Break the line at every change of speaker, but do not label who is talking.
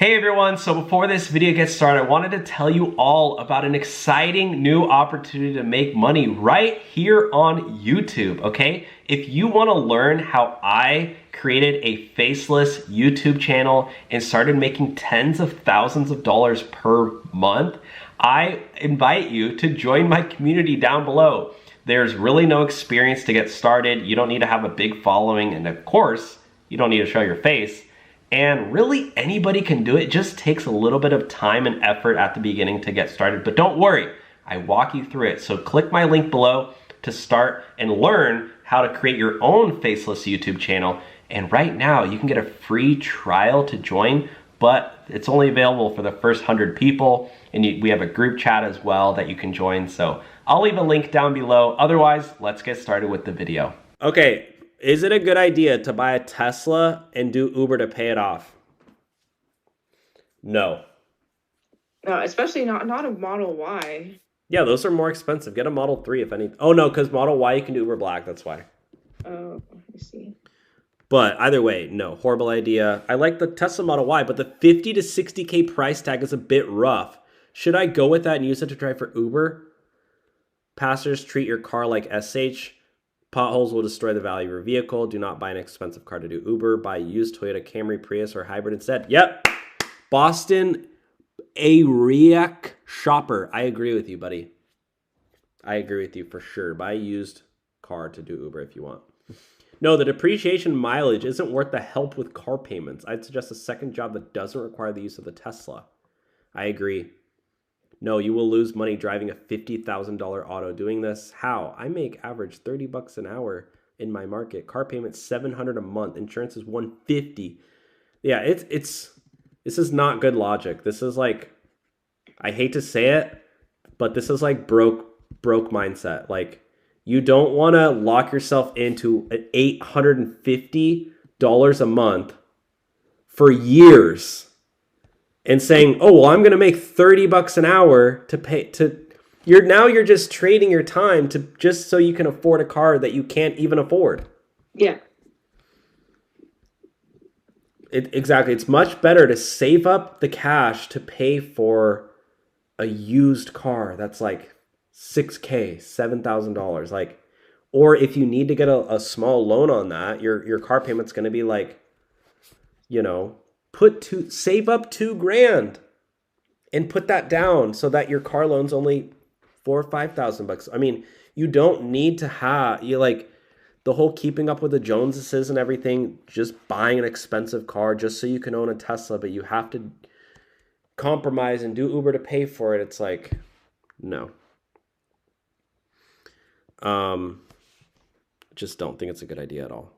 Hey everyone, so before this video gets started, I wanted to tell you all about an exciting new opportunity to make money right here on YouTube, okay? If you want to learn how I created a faceless YouTube channel and started making tens of thousands of dollars per month, I invite you to join my community down below. There's really no experience to get started. You don't need to have a big following, and of course, you don't need to show your face. And really anybody can do it. It just takes a little bit of time and effort at the beginning to get started. But don't worry, I walk you through it. So click my link below to start and learn how to create your own faceless YouTube channel. And right now you can get a free trial to join, but it's only available for the first 100 people. And we have a group chat as well that you can join. So I'll leave a link down below. Otherwise, let's get started with the video. Okay. Is it a good idea to buy a Tesla and do Uber to pay it off? No.
No, especially not a Model Y.
Yeah, those are more expensive. Get a Model 3 if any. Oh, no, because Model Y, you can do Uber Black. That's why.
Oh, I see.
But either way, no. Horrible idea. I like the Tesla Model Y, but the 50 to 60K price tag is a bit rough. Should I go with that and use it to drive for Uber? Passengers treat your car like SH. Potholes will destroy the value of your vehicle. Do not buy an expensive car to do Uber. Buy a used Toyota Camry, Prius, or hybrid instead. Yep. Boston Ariak Shopper. I agree with you, buddy. I agree with you for sure. Buy a used car to do Uber if you want. No, the depreciation mileage isn't worth the help with car payments. I'd suggest a second job that doesn't require the use of the Tesla. I agree. No, you will lose money driving a $50,000 auto doing this. How? I make average 30 bucks an hour in my market. Car payment $700 a month. Insurance is $150. Yeah, this is not good logic. This is like, I hate to say it, but this is like broke mindset. Like, you don't want to lock yourself into an $850 a month for years. And saying, oh, well, I'm going to make 30 bucks an hour to pay you're just trading your time to just so you can afford a car that you can't even afford.
Yeah.
Exactly. It's much better to save up the cash to pay for a used car that's like $6K, $7,000. Like, or if you need to get a small loan on that, your car payment's going to be like, save up $2,000 and put that down so that your car loan's only $4,000 or $5,000. I mean, you don't need to have the whole keeping up with the Joneses and everything, just buying an expensive car just so you can own a Tesla, but you have to compromise and do Uber to pay for it. It's like, no. Just don't think it's a good idea at all.